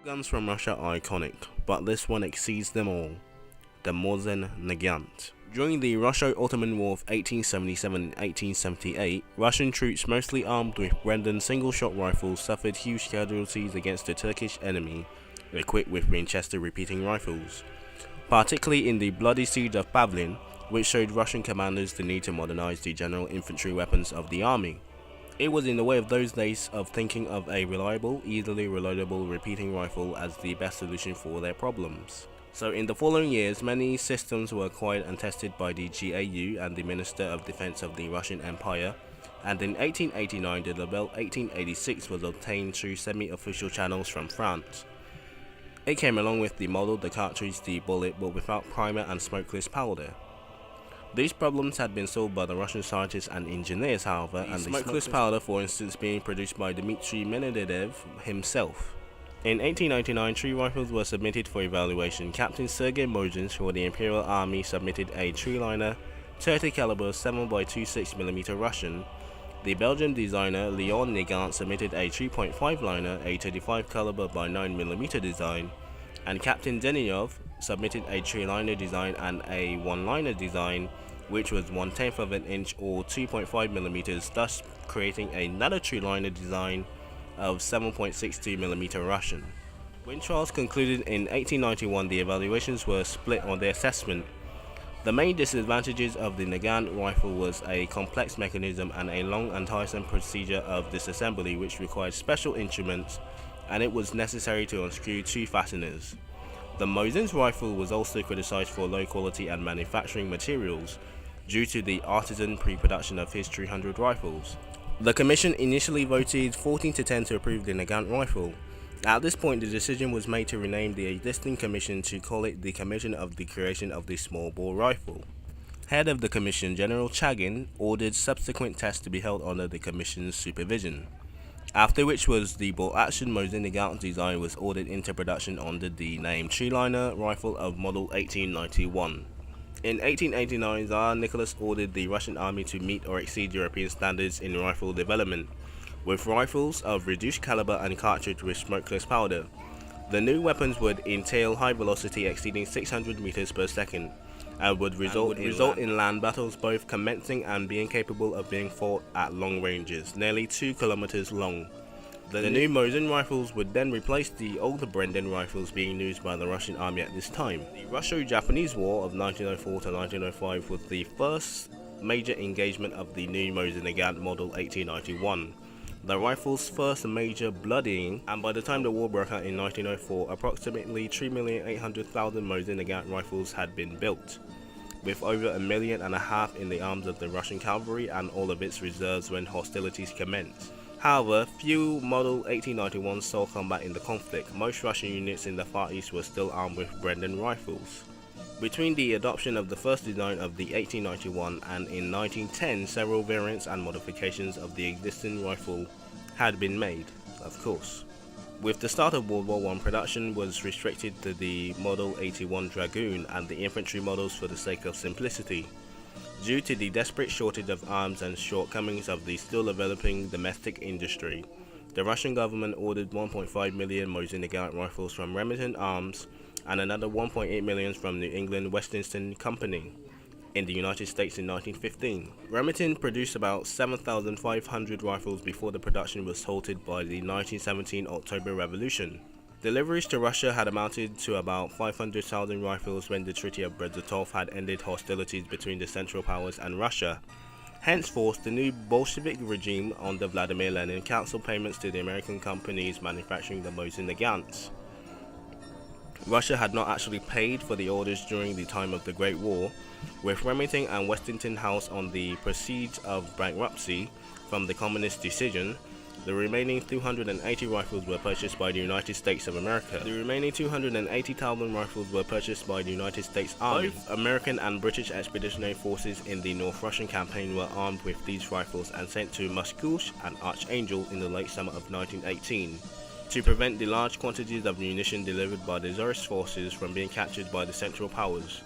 Guns from Russia are iconic, but this one exceeds them all: the Mosin Nagant. During the Russo-Ottoman War of 1877 and 1878, Russian troops mostly armed with Brendan single-shot rifles suffered huge casualties against the Turkish enemy, equipped with Winchester repeating rifles, particularly in the bloody siege of Pavlin, which showed Russian commanders the need to modernize the general infantry weapons of the army. It was in the way of those days of thinking of a reliable, easily reloadable repeating rifle as the best solution for their problems. So in the following years, many systems were acquired and tested by the GAU and the Minister of Defense of the Russian Empire, and in 1889 the Lebel 1886 was obtained through semi-official channels from France. It came along with the model, the cartridge, the bullet, but without primer and smokeless powder. These problems had been solved by the Russian scientists and engineers, however, and the smokeless powder, for instance, being produced by Dmitry Mendedev himself. In 1899, 3 rifles were submitted for evaluation. Captain Sergei Mosin for the Imperial Army submitted a 3-liner 30 caliber 7.26mm Russian. The Belgian designer Mosin Nagant submitted a 3.5-liner, a 35 caliber by 9mm design, and Captain Deniov submitted a 3-liner design and a 1-liner design, which was 1/10 of an inch or 2.5mm, thus creating another 3-liner design of 7.62mm Russian. When trials concluded in 1891, the evaluations were split on their assessment. The main disadvantages of the Nagant rifle was a complex mechanism and a long and tiresome procedure of disassembly, which required special instruments, and it was necessary to unscrew 2 fasteners. The Mosin's rifle was also criticized for low quality and manufacturing materials due to the artisan pre-production of his 300 rifles. The commission initially voted 14-10 to approve the Nagant rifle. At this point, the decision was made to rename the existing commission to call it the Commission of the Creation of the Small Bore Rifle. Head of the commission, General Chagin, ordered subsequent tests to be held under the commission's supervision, after which was the bolt-action Mosin Nagant design was ordered into production under the name 3-liner rifle of model 1891. In 1889, Tsar Nicholas ordered the Russian army to meet or exceed European standards in rifle development, with rifles of reduced caliber and cartridge with smokeless powder. The new weapons would entail high velocity exceeding 600 meters per second, and would result in land battles, both commencing and being capable of being fought at long ranges, nearly 2 kilometers long. The new Mosin rifles would then replace the older Brendan rifles being used by the Russian army at this time. The Russo-Japanese War of 1904 to 1905 was the first major engagement of the new Mosin Nagant model 1891, the rifle's first major bloodying, and by the time the war broke out in 1904, approximately 3,800,000 Mosin Nagant rifles had been built, with over 1.5 million in the arms of the Russian cavalry and all of its reserves when hostilities commenced. However, few Model 1891s saw combat in the conflict. Most Russian units in the Far East were still armed with Brendan rifles. Between the adoption of the first design of the 1891 and in 1910, several variants and modifications of the existing rifle had been made, of course. With the start of World War I, production was restricted to the Model 81 Dragoon and the infantry models for the sake of simplicity. Due to the desperate shortage of arms and shortcomings of the still developing domestic industry, the Russian government ordered 1.5 million Mosin Nagant rifles from Remington Arms and another 1.8 million from New England Westminster Company in the United States in 1915. Remington produced about 7,500 rifles before the production was halted by the 1917 October Revolution. Deliveries to Russia had amounted to about 500,000 rifles when the Treaty of Brest-Litovsk had ended hostilities between the Central Powers and Russia. Henceforth, the new Bolshevik regime under Vladimir Lenin cancelled payments to the American companies manufacturing the Mosin Nagants. Russia had not actually paid for the orders during the time of the Great War, with Remington and Westinghouse House on the proceeds of bankruptcy from the communist decision. The remaining 280 rifles were purchased by the United States of America. The remaining 280,000 rifles were purchased by the United States Army. Both American and British expeditionary forces in the North Russian campaign were armed with these rifles and sent to Muskogee and Archangel in the late summer of 1918 to prevent the large quantities of munition delivered by the Tsarist forces from being captured by the Central Powers.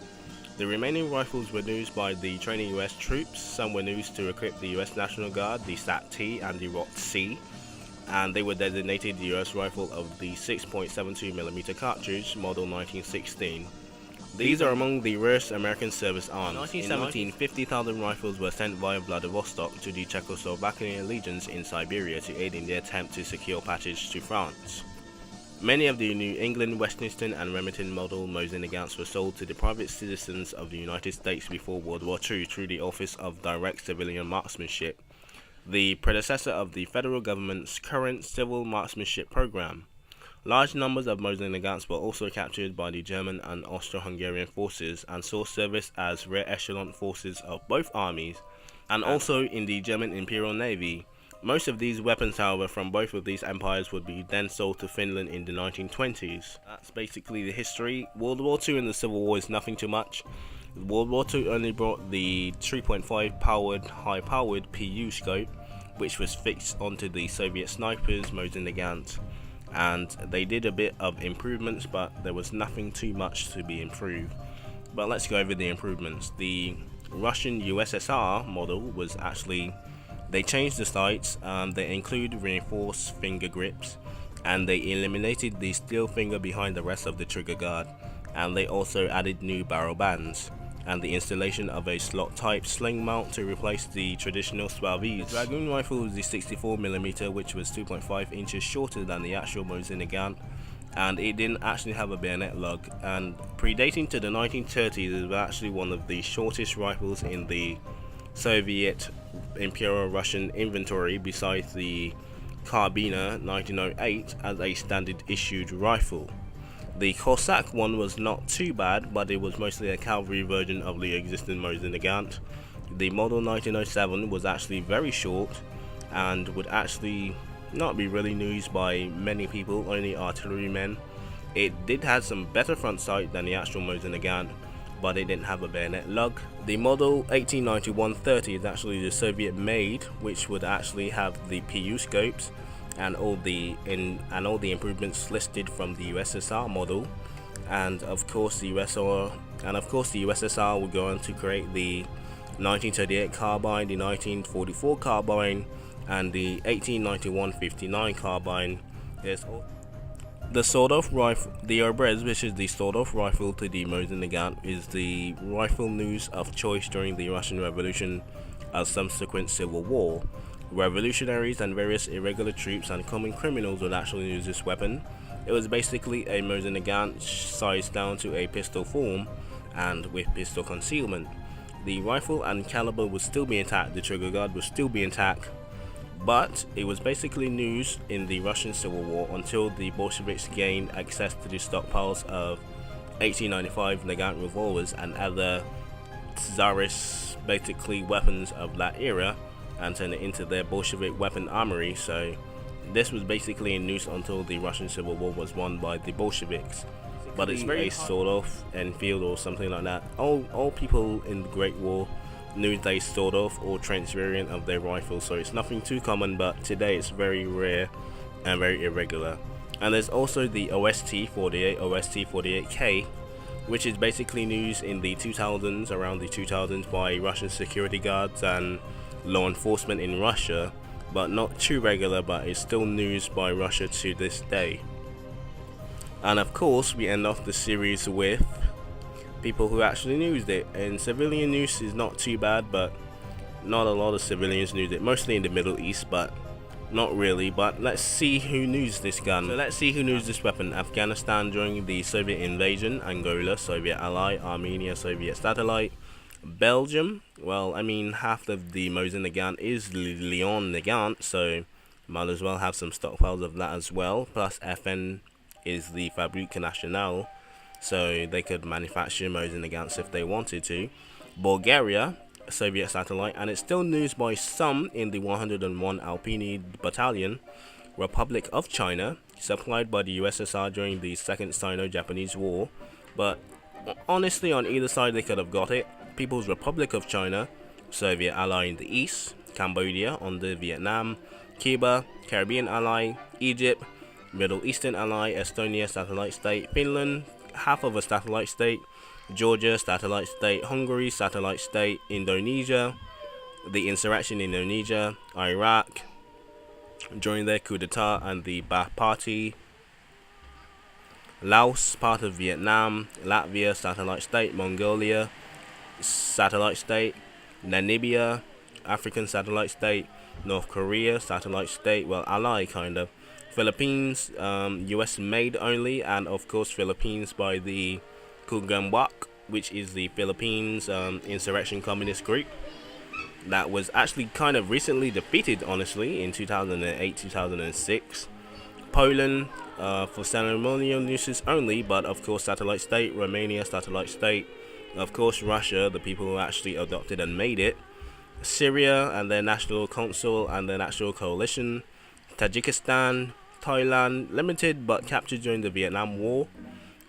The remaining rifles were used by the training US troops. Some were used to equip the US National Guard, the SAT-T and the ROT-C. and they were designated the US rifle of the 6.72mm cartridge, model 1916. These are among the rarest American service arms. In 1917, 50,000 rifles were sent via Vladivostok to the Czechoslovakian legions in Siberia to aid in their attempt to secure passage to France. Many of the New England, Westminster and Remington model Mosin Nagants were sold to the private citizens of the United States before World War II through the Office of Direct Civilian Marksmanship, the predecessor of the federal government's current civil marksmanship program. Large numbers of Mosin Nagants were also captured by the German and Austro-Hungarian forces and saw service as rear echelon forces of both armies, and also in the German Imperial Navy. Most of these weapons, however, from both of these empires would be then sold to Finland in the 1920s. That's basically the history. World War II and the Civil War is nothing too much. World War II only brought the 3.5 powered, high-powered PU scope, which was fixed onto the Soviet snipers Mosin Nagant, and they did a bit of improvements, but there was nothing too much to be improved. But let's go over the improvements. The Russian USSR model was actually, they changed the sights, they include reinforced finger grips, and they eliminated the steel finger behind the rest of the trigger guard, and they also added new barrel bands and the installation of a slot type sling mount to replace the traditional Swaviz. The Dragoon rifle was the 64mm, which was 2.5 inches shorter than the actual Mosin Nagant, and it didn't actually have a bayonet lug, and predating to the 1930s, it was actually one of the shortest rifles in the Soviet Imperial Russian inventory besides the Karbina 1908 as a standard issued rifle. The Cossack one was not too bad, but it was mostly a cavalry version of the existing Mosin Nagant. The model 1907 was actually very short and would actually not be really used by many people, only artillerymen. It did have some better front sight than the actual Mosin Nagant, but it didn't have a bayonet lug. The model 1891-30 is actually the Soviet made, which would actually have the PU scopes and all the improvements listed from the USSR model, and of course the USSR will go on to create the 1938 carbine, the 1944 carbine, and the 1891-59 carbine. There's the sawed-off rifle, the Obrez, which is the sawed-off rifle to the Mosin Nagant, is the rifle news of choice during the Russian Revolution and subsequent civil war. Revolutionaries and various irregular troops and common criminals would actually use this weapon. It was basically a Mosin Nagant sized down to a pistol form and with pistol concealment. The rifle and caliber would still be intact, the trigger guard would still be intact, but it was basically news in the Russian Civil War until the Bolsheviks gained access to the stockpiles of 1895 Nagant revolvers and other Tsarist basically weapons of that era, and turn it into their Bolshevik weapon armory. So this was basically in use until the Russian Civil War was won by the Bolsheviks. But it's very sort of Enfield or something like that. All people in the Great War knew they sort of or trench variant of their rifle, so it's nothing too common, but today it's very rare and very irregular. And there's also the OST-48, OST-48K, which is basically used in the 2000s, around the 2000s, by Russian security guards and law enforcement in Russia, but not too regular, but it's still used by Russia to this day. And of course we end off the series with people who actually used it, and civilian use is not too bad, but not a lot of civilians used it, mostly in the Middle East, but not really. But let's see who used this gun. So let's see who used this weapon. Afghanistan during the Soviet invasion, Angola, Soviet ally, Armenia, Soviet satellite, Belgium, well, I mean, half of the Mosin Nagant is Leon Nagant, so might as well have some stockpiles of that as well. Plus FN is the Fabrique Nationale, so they could manufacture Mosin Nagants if they wanted to. Bulgaria, Soviet satellite, and it's still used by some in the 101 Alpini Battalion. Republic of China, supplied by the USSR during the Second Sino-Japanese War, but honestly on either side they could have got it. People's Republic of China, Soviet ally in the east, Cambodia under Vietnam, Cuba, Caribbean ally, Egypt, Middle Eastern ally, Estonia satellite state, Finland, half of a satellite state, Georgia satellite state, Hungary satellite state, Indonesia, the insurrection in Indonesia, Iraq, during their coup d'etat and the Ba'ath Party. Laos, part of Vietnam. Latvia, satellite state. Mongolia, satellite state. Namibia, African satellite state. North Korea, satellite state, well, ally kind of. Philippines, US made only, and of course Philippines by the Kugamwak, which is the Philippines insurrection communist group that was actually kind of recently defeated, honestly, in 2008-2006. Poland, for ceremonial uses only, but of course satellite state. Romania, satellite state. Of course Russia, the people who actually adopted and made it. Syria and their national council and their national coalition. Tajikistan, Thailand, limited but captured during the Vietnam War,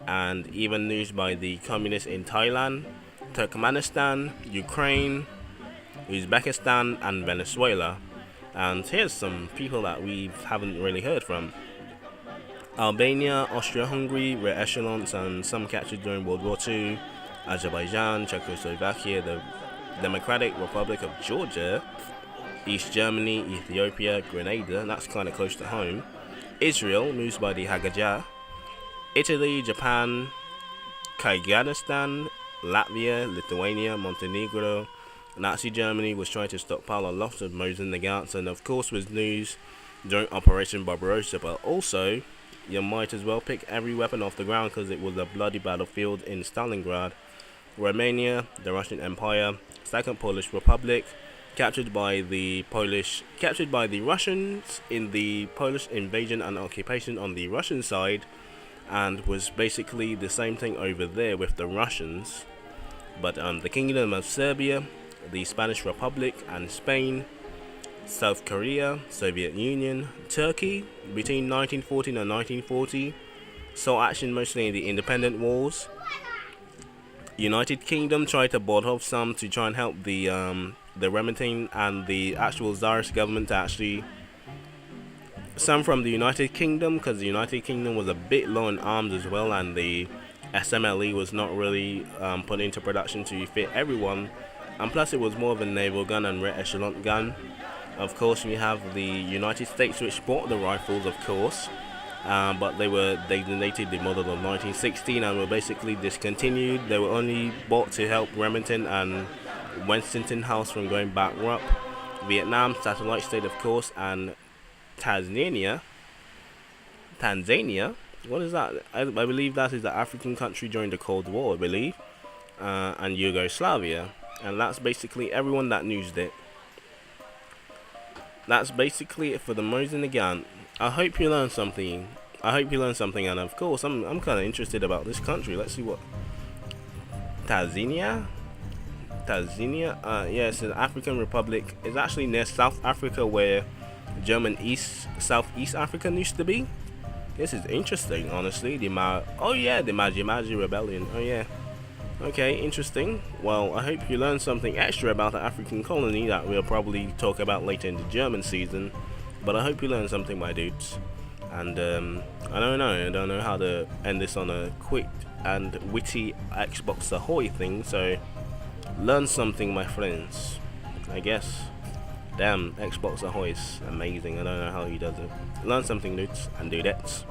and even used by the communists in Thailand. Turkmenistan, Ukraine, Uzbekistan, and Venezuela. And here's some people that we haven't really heard from. Albania, Austria-Hungary, were echelons and some captured during World War II. Azerbaijan, Czechoslovakia, the Democratic Republic of Georgia, East Germany, Ethiopia, Grenada, that's kind of close to home. Israel, moves by the Haggadah. Italy, Japan, Kyrgyzstan, Latvia, Lithuania, Montenegro. Nazi Germany was trying to stockpile a lot of Mosin Nagants, and of course was news during Operation Barbarossa, but also you might as well pick every weapon off the ground because it was a bloody battlefield in Stalingrad. Romania, the Russian Empire, Second Polish Republic, captured by the Russians in the Polish invasion and occupation on the Russian side, and was basically the same thing over there with the Russians. But the Kingdom of Serbia, the Spanish Republic and Spain, South Korea, Soviet Union, Turkey between 1914 and 1940, saw action mostly in the independent wars. United Kingdom tried to board off some to try and help the Remington and the actual Tsarist government to actually. Some from the United Kingdom, because the United Kingdom was a bit low in arms as well, and the SMLE was not really put into production to fit everyone, and plus it was more of a naval gun and red echelon gun. Of course, we have the United States, which bought the rifles, of course. But they donated the model of 1916 and were basically discontinued. They were only bought to help Remington and Westinghouse from going bankrupt. Vietnam, satellite state, of course, and Tanzania. What is that? I believe that is the African country during the Cold War, I believe. And Yugoslavia. And that's basically everyone that used it. That's basically it for the Mosin Nagant. I hope you learned something. And of course, I'm kind of interested about this country. Let's see what Tanzania. Yeah, it's an African republic. It's actually near South Africa, where German Southeast Africa used to be. This is interesting, honestly. The Maji Maji rebellion. Oh yeah. Okay, interesting. Well, I hope you learned something extra about the African colony that we'll probably talk about later in the German season. But I hope you learned something, my dudes. And I don't know how to end this on a quick and witty Xbox Ahoy thing. So learn something, my friends. I guess. Damn, Xbox Ahoy is amazing. I don't know how he does it. Learn something, dudes, and do that.